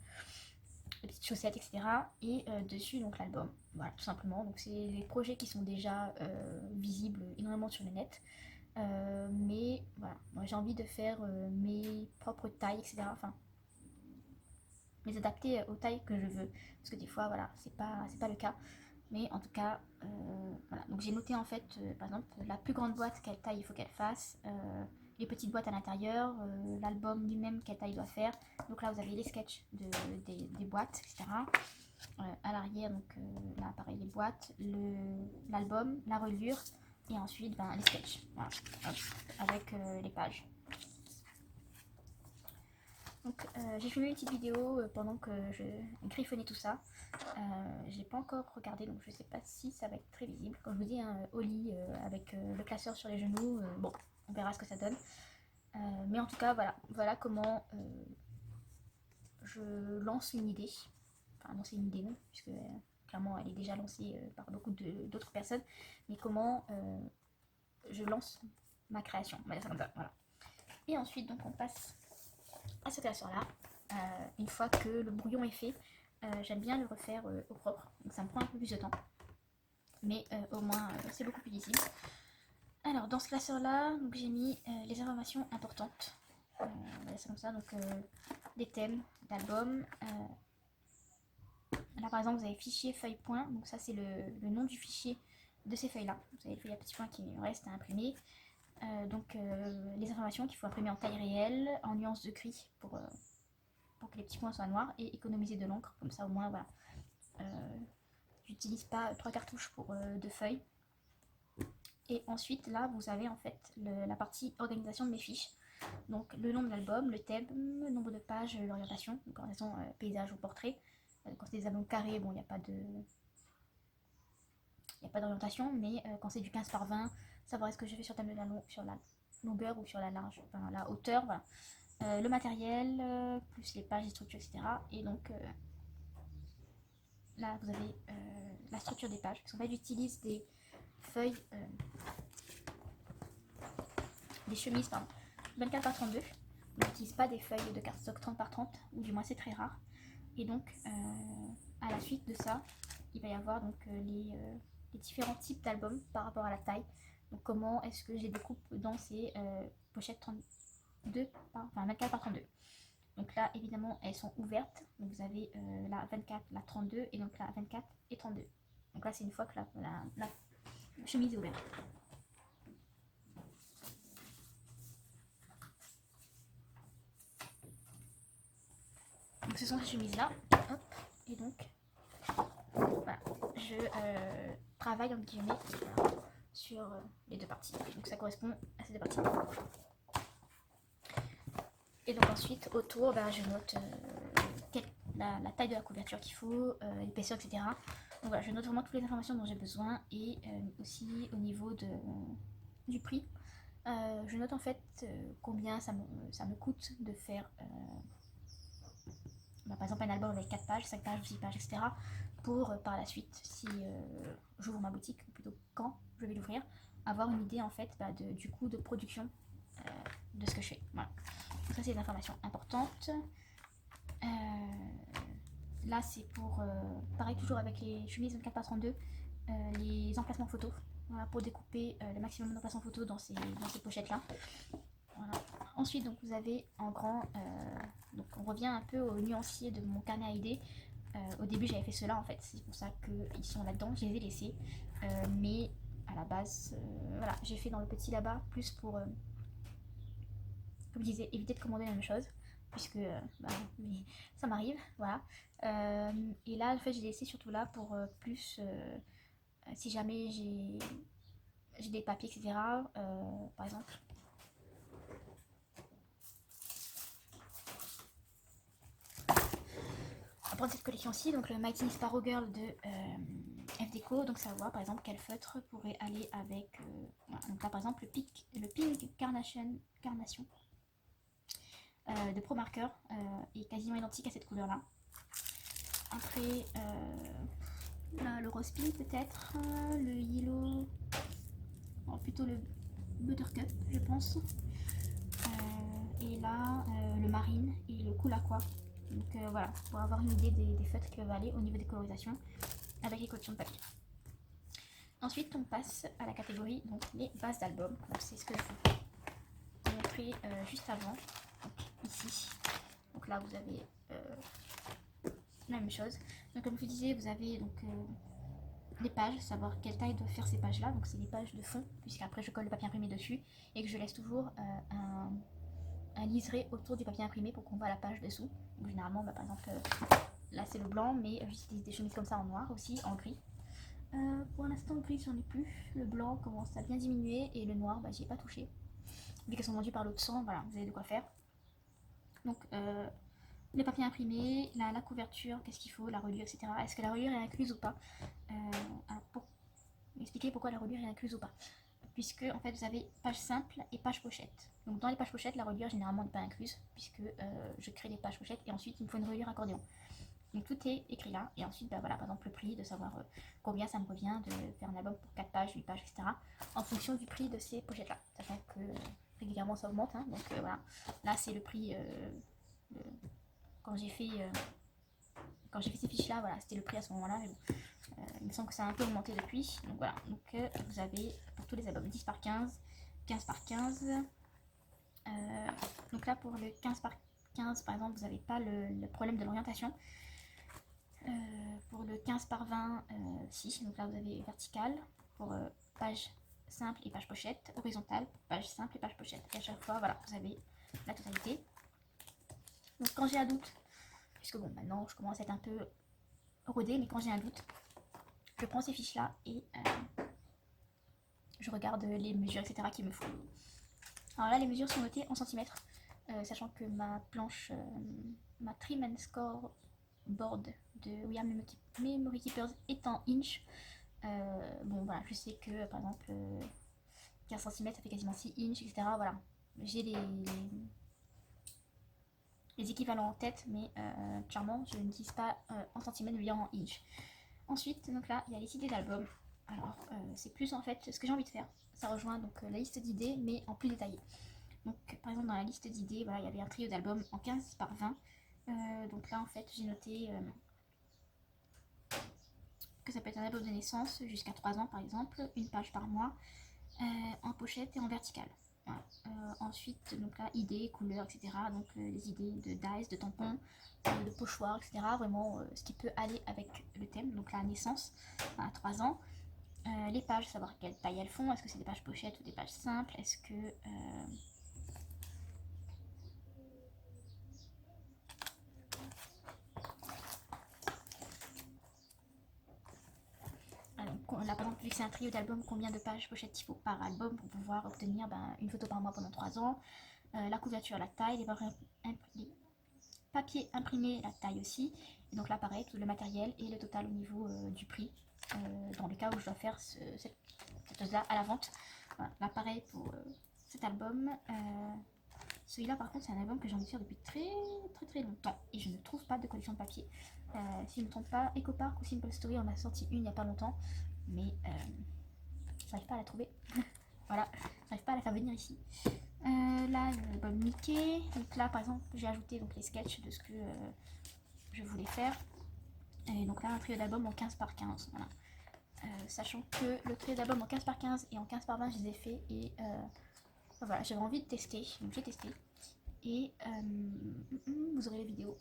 petites chaussettes, etc. Et dessus donc l'album, voilà tout simplement. Donc c'est les projets qui sont déjà visibles énormément sur le net. Mais voilà, moi j'ai envie de faire mes propres tailles, etc. Enfin, les adapter aux tailles que je veux. Parce que des fois, voilà, c'est pas le cas. Mais en tout cas, voilà. Donc j'ai noté en fait, par exemple, la plus grande boîte, quelle taille il faut qu'elle fasse, les petites boîtes à l'intérieur, l'album lui-même, quelle taille il doit faire. Donc là, vous avez les sketchs des boîtes, etc. À l'arrière, donc là, pareil, les boîtes, l'album, la reliure, et ensuite ben, les sketchs, voilà, hop, avec les pages. Donc j'ai filmé une petite vidéo pendant que je griffonnais tout ça. J'ai pas encore regardé, donc je sais pas si ça va être très visible. Comme je vous dis, hein, au lit avec le classeur sur les genoux, bon, on verra ce que ça donne. Mais en tout cas, voilà comment je lance une idée. Enfin, non, c'est une idée, non, puisque clairement elle est déjà lancée par beaucoup d'autres personnes. Mais comment je lance ma création. On va dire ça comme ça, voilà. Et ensuite, donc, on passe à ce classeur-là. Une fois que le brouillon est fait, j'aime bien le refaire au propre. Donc, ça me prend un peu plus de temps. Mais au moins, c'est beaucoup plus lisible. Alors, dans ce classeur-là, j'ai mis les informations importantes. C'est comme ça, donc des thèmes d'albums. Là, par exemple, vous avez fichier feuille point. Donc, ça, c'est le nom du fichier de ces feuilles-là. Vous avez le feuille à petits points qui reste à imprimer. Donc les informations qu'il faut imprimer en taille réelle, en nuances de gris pour que les petits points soient noirs et économiser de l'encre, comme ça au moins voilà. J'utilise pas 3 cartouches pour 2 feuilles. Et ensuite là vous avez en fait la partie organisation de mes fiches. Donc le nom de l'album, le thème, le nombre de pages, l'orientation, donc orientation paysage ou portrait. Quand c'est des albums carrés, bon il n'y a pas d'orientation, mais quand c'est du 15 par 20, savoir est-ce que je fais sur la longueur ou sur la large, enfin la hauteur, voilà. Le matériel, plus les pages, les structures, etc. Et donc là vous avez la structure des pages. Parce qu'en fait j'utilise des feuilles, des chemises, pardon, 24 par 32. Je n'utilise pas des feuilles de cardstock 30 par 30, ou du moins c'est très rare. Et donc à la suite de ça, il va y avoir donc les différents types d'albums par rapport à la taille. Donc comment est-ce que je les découpe dans ces pochettes 32 enfin 24 par 32. Donc là évidemment elles sont ouvertes. Donc vous avez la 24, la 32 et donc la 24 et 32. Donc là c'est une fois que la chemise est ouverte. Donc ce sont ces chemises là. Hop. Et donc voilà, je travaille en guillemets sur les deux parties. Donc ça correspond à ces deux parties. Et donc ensuite autour, je note la taille de la couverture qu'il faut, l'épaisseur, etc. Donc voilà, je note vraiment toutes les informations dont j'ai besoin et aussi au niveau du prix. Je note en fait combien ça me coûte de faire par exemple un album avec 4 pages, 5 pages, 6 pages, etc. Pour par la suite, si j'ouvre ma boutique, ou plutôt quand je vais l'ouvrir, avoir une idée en fait du coût de production de ce que je fais. Voilà. Donc ça c'est des informations importantes. Là c'est pour, pareil toujours avec les chemises 24 par 32, les emplacements photos. Voilà, pour découper le maximum d'emplacements photos dans ces pochettes là. Voilà. Ensuite donc vous avez en grand, donc on revient un peu au nuancier de mon carnet à idées. Au début j'avais fait cela en fait, c'est pour ça qu'ils sont là-dedans, je les ai laissés. Mais à la base, voilà, j'ai fait dans le petit là-bas, plus pour, comme je disais, éviter de commander la même chose, puisque ça m'arrive, voilà. Et là en fait j'ai laissé surtout là pour plus, si jamais j'ai des papiers, etc. Par exemple. On va prendre cette collection-ci, donc le Mighty Sparrow Girl de FDeco. Donc ça voit par exemple quel feutre pourrait aller avec. Voilà. Donc là par exemple le Pink Carnation de Pro Marker est quasiment identique à cette couleur-là. Après, là, le Rose Pink peut-être, le Yellow, oh, plutôt le Buttercup je pense. Et là, le Marine et le Cool Aqua. Donc voilà, pour avoir une idée des feutres qui peuvent aller au niveau des colorisations avec les collections de papier. Ensuite, on passe à la catégorie donc les bases d'albums. Donc c'est ce que je vous ai montré juste avant. Donc ici. Donc là, vous avez la même chose. Donc comme je vous disais, vous avez donc les pages, savoir quelle taille doivent faire ces pages-là. Donc c'est des pages de fond, puisqu'après je colle le papier imprimé dessus et que je laisse toujours un liseré autour du papier imprimé pour qu'on voit la page dessous. Donc généralement, bah, par exemple, là c'est le blanc, mais j'utilise des chemises comme ça en noir aussi, en gris. Pour l'instant, le gris, j'en ai plus. Le blanc commence à bien diminuer et le noir, bah, j'y ai pas touché. Vu qu'elles sont vendues par l'autre sang, voilà, vous avez de quoi faire. Donc, les papiers imprimés, la couverture, qu'est-ce qu'il faut, la reliure, etc. Est-ce que la reliure est incluse ou pas? Alors, pour expliquer pourquoi la reliure est incluse ou pas. Puisque en fait vous avez page simple et page pochette. Donc dans les pages pochettes, la reliure généralement n'est pas incluse, puisque je crée les pages pochettes et ensuite il me faut une reliure accordéon. Donc tout est écrit là, et ensuite bah, voilà, par exemple le prix, de savoir combien ça me revient de faire un album pour 4 pages, 8 pages, etc. En fonction du prix de ces pochettes là. Sachant que régulièrement ça augmente, hein, donc voilà. Là c'est le prix quand j'ai fait ces fiches là, voilà, c'était le prix à ce moment là, mais bon. Il me semble que ça a un peu augmenté depuis. Donc voilà, donc vous avez pour tous les albums 10 par 15, 15 par 15. Donc là pour le 15 par 15 par exemple, vous n'avez pas le problème de l'orientation. Pour le 15 par 20, si, donc là vous avez vertical pour page simple et page pochette, horizontale, page simple et page pochette. Et à chaque fois, voilà, vous avez la totalité. Donc quand j'ai un doute, puisque bon maintenant je commence à être un peu rodée, mais quand j'ai un doute, je prends ces fiches là et je regarde les mesures, etc. qu'il me faut. Alors là, les mesures sont notées en centimètres, sachant que ma planche, ma trim and score board de We Are Memory Keepers est en inch. Bon, voilà, je sais que par exemple 15 cm ça fait quasiment 6 inches, etc. Voilà, j'ai les équivalents en tête, mais clairement, je n'utilise pas en centimètres, mais bien en inch. Ensuite, donc là, il y a les idées d'albums. Alors, c'est plus en fait ce que j'ai envie de faire. Ça rejoint donc la liste d'idées, mais en plus détaillé. Donc, par exemple, dans la liste d'idées, voilà, il y avait un trio d'albums en 15 par 20. Donc là, en fait, j'ai noté que ça peut être un album de naissance jusqu'à 3 ans, par exemple, une page par mois, en pochette et en verticale. Voilà. Ensuite, donc là, idées, couleurs, etc. Donc les idées de dice, de tampons, de pochoirs, etc. Vraiment ce qui peut aller avec le thème. Donc la naissance à 3 ans. Les pages, savoir quelle taille elles font. Est-ce que c'est des pages pochettes ou des pages simples? Est-ce que là par exemple vu que c'est un trio d'albums, combien de pages pochettes il faut par album pour pouvoir obtenir une photo par mois pendant 3 ans, la couverture, la taille, les papiers imprimés, la taille aussi, et donc là pareil, tout le matériel et le total au niveau du prix, dans le cas où je dois faire cette chose là à la vente. Voilà, là pareil pour cet album. Celui-là par contre c'est un album que j'ai envie de faire depuis très longtemps et je ne trouve pas de collection de papier. Si je ne me trompe pas, EcoPark ou Simple Story en a sorti une il n'y a pas longtemps, mais j'arrive pas à la trouver. Voilà, j'arrive pas à la faire venir ici. Là, l'album Mickey. Donc là, par exemple, j'ai ajouté donc, les sketchs de ce que je voulais faire. Et donc là, un trio d'albums en 15 par 15. Voilà. Sachant que le trio d'albums en 15 par 15 et en 15 par 20, je les ai fait. Et voilà, j'avais envie de tester. Donc j'ai testé. Et vous aurez les vidéos.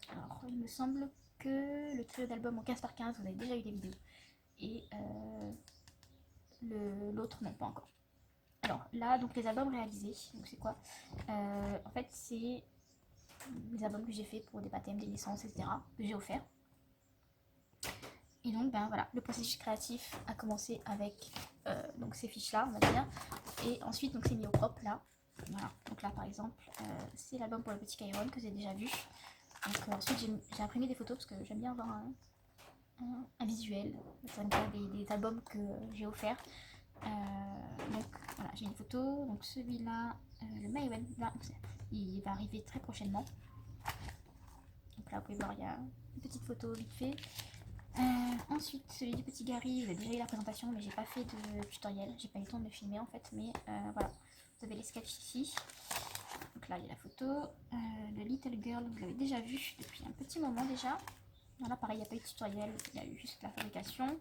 Alors, il me semble que le trio d'albums en 15 par 15, vous avez déjà eu des vidéos. Et l'autre, non, pas encore. Alors là, donc les albums réalisés, donc c'est quoi? En fait, c'est les albums que j'ai fait pour des baptêmes, des naissances, etc. que j'ai offert. Et donc ben voilà, le processus créatif a commencé avec donc ces fiches là, on va dire, et ensuite donc c'est mis au propre là. Voilà, donc là par exemple c'est l'album pour le petit Kairon que j'ai déjà vu. Donc ensuite j'ai imprimé des photos parce que j'aime bien avoir un visuel, ça me fait des albums que j'ai offerts. Donc voilà, j'ai une photo, donc celui-là, le Maïwen, là, il va arriver très prochainement. Donc là vous pouvez voir, il y a une petite photo vite fait. Ensuite, celui du petit Gary, j'ai déjà eu la présentation, mais j'ai pas fait de tutoriel, j'ai pas eu le temps de me filmer en fait, mais voilà, vous avez les sketchs ici. Donc là, il y a la photo. Le Little Girl, vous l'avez déjà vu depuis un petit moment déjà. Voilà, pareil, il n'y a pas eu de tutoriel, il y a eu juste la fabrication,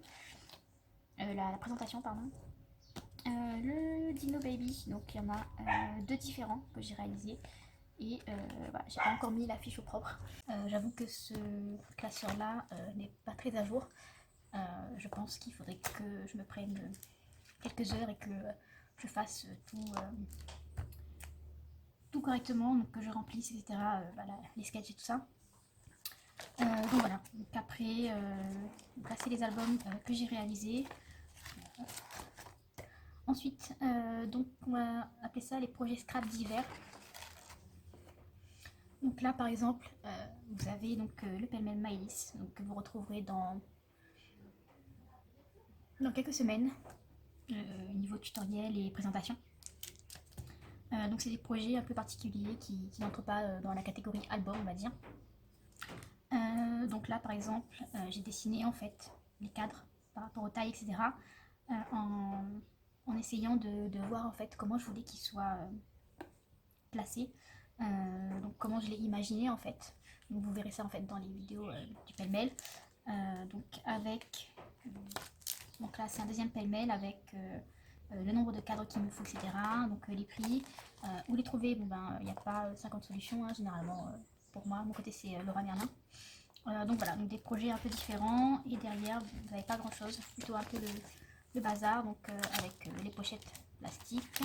la présentation, pardon. Le Dino Baby, donc il y en a deux différents que j'ai réalisés. Et voilà, j'ai pas encore mis la fiche au propre. J'avoue que ce classeur là n'est pas très à jour. Je pense qu'il faudrait que je me prenne quelques heures et que je fasse tout correctement, donc que je remplisse, etc. Voilà, les sketchs et tout ça. Donc voilà, donc après, là c'est les albums que j'ai réalisés. Ensuite, donc on va appeler ça les projets scrap d'hiver. Donc là par exemple, vous avez donc le pêle-mêle Maïs, donc que vous retrouverez dans quelques semaines, niveau tutoriel et présentation. Donc c'est des projets un peu particuliers qui n'entrent pas dans la catégorie album, on va dire. Donc là par exemple, j'ai dessiné en fait les cadres par rapport aux tailles, etc. En essayant de voir en fait comment je voulais qu'ils soient placés. Donc comment je l'ai imaginé en fait. Donc vous verrez ça en fait dans les vidéos du pêle-mêle. Donc avec donc là c'est un deuxième pêle-mêle avec le nombre de cadres qu'il me faut, etc. Donc les prix, où les trouver, bon ben il n'y a pas 50 solutions hein, généralement. Pour moi, mon côté c'est Leroy Merlin. Donc voilà, donc des projets un peu différents, et derrière vous n'avez pas grand chose, plutôt un peu le bazar, donc avec les pochettes plastiques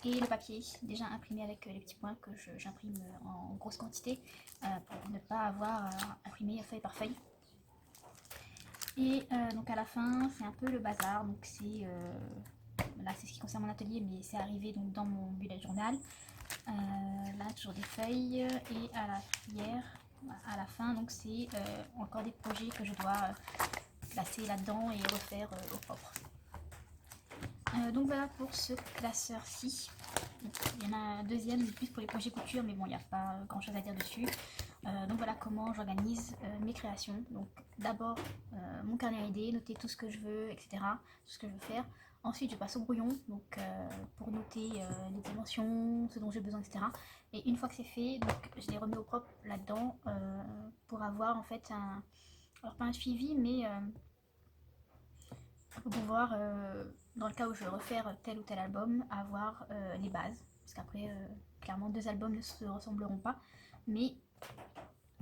et le papier déjà imprimé avec les petits points que j'imprime en grosse quantité pour ne pas avoir à imprimer feuille par feuille. Et donc à la fin c'est un peu le bazar, donc c'est là c'est ce qui concerne mon atelier, mais c'est arrivé donc dans mon bullet journal. Là toujours des feuilles, et à la cuillère à la fin, donc c'est encore des projets que je dois placer là-dedans et refaire au propre. Donc voilà pour ce classeur-ci. Il y en a un deuxième plus pour les projets couture, mais bon, il n'y a pas grand chose à dire dessus. Donc voilà comment j'organise mes créations. Donc d'abord mon carnet à idées, noter tout ce que je veux, etc. Tout ce que je veux faire. Ensuite je passe au brouillon, donc pour noter les dimensions, ce dont j'ai besoin, etc. Et une fois que c'est fait, donc je les remets au propre là-dedans pour avoir en fait alors pas un suivi, mais pour pouvoir, dans le cas où je veux refaire tel ou tel album, avoir les bases. Parce qu'après, clairement, deux albums ne se ressembleront pas. Mais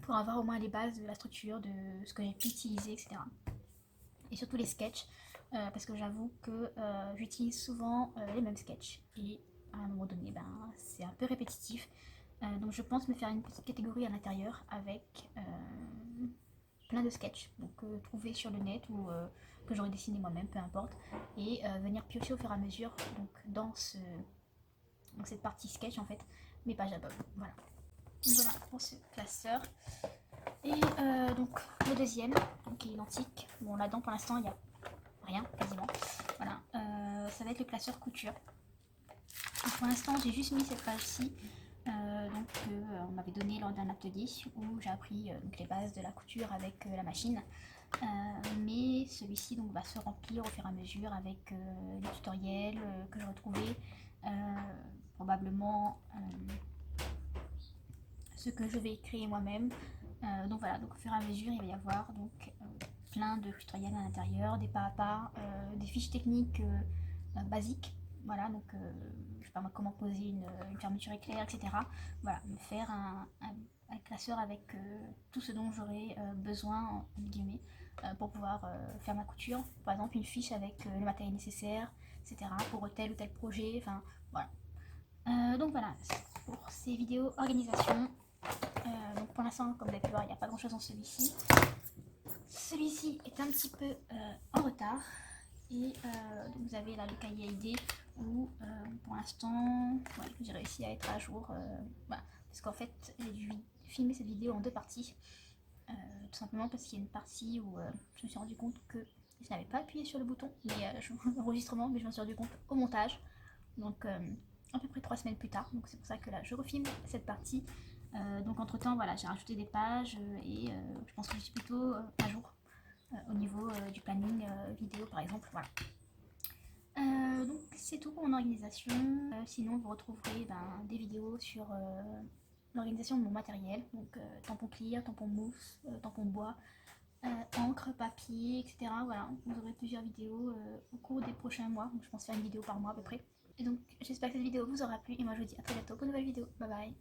pour avoir au moins les bases de la structure, de ce que j'ai pu utiliser, etc. Et surtout les sketchs, parce que j'avoue que j'utilise souvent les mêmes sketchs. Et à un moment donné, ben, c'est un peu répétitif. Donc je pense me faire une petite catégorie à l'intérieur avec plein de sketchs, donc trouver sur le net ou que j'aurais dessiné moi-même, peu importe, et venir piocher au fur et à mesure donc dans cette partie sketch en fait, mes pages album. Voilà. Donc voilà pour ce classeur. Et donc le deuxième, donc qui est identique. Bon là-dedans pour l'instant il n'y a rien quasiment. Voilà. Ça va être le classeur couture. Donc, pour l'instant j'ai juste mis cette page-ci. Donc on m'avait donné lors d'un atelier où j'ai appris donc les bases de la couture avec la machine, mais celui-ci donc va se remplir au fur et à mesure avec les tutoriels que je retrouvais, probablement ce que je vais créer moi-même. Donc voilà, donc au fur et à mesure il va y avoir donc plein de tutoriels à l'intérieur, des pas à pas, des fiches techniques basiques. Voilà, donc je sais pas moi comment poser une fermeture éclair, etc. Voilà, me faire un classeur avec tout ce dont j'aurai besoin, en guillemets, pour pouvoir faire ma couture. Par exemple, une fiche avec le matériel nécessaire, etc. pour tel ou tel projet, enfin voilà. Donc voilà, pour ces vidéos organisation. Donc pour l'instant, comme vous avez pu voir, il n'y a pas grand chose dans celui-ci. Celui-ci est un petit peu en retard. Et donc vous avez là le cahier idée où pour l'instant j'ai réussi à être à jour. Parce qu'en fait j'ai dû filmer cette vidéo en 2 parties. Tout simplement parce qu'il y a une partie où je me suis rendu compte que je n'avais pas appuyé sur le bouton enregistrement, mais je m'en suis rendu compte au montage. Donc à peu près 3 semaines plus tard. Donc c'est pour ça que là je refilme cette partie. Donc entre temps voilà, j'ai rajouté des pages et je pense que je suis plutôt à jour au niveau du planning vidéo par exemple. Voilà. Donc c'est tout pour mon organisation. Sinon vous retrouverez des vidéos sur l'organisation de mon matériel. Donc tampon clear, tampon mousse, tampon bois, encre, papier, etc. Voilà, vous aurez plusieurs vidéos au cours des prochains mois. Donc, je pense faire une vidéo par mois à peu près. Et donc j'espère que cette vidéo vous aura plu et moi je vous dis à très bientôt pour une nouvelle vidéo. Bye bye.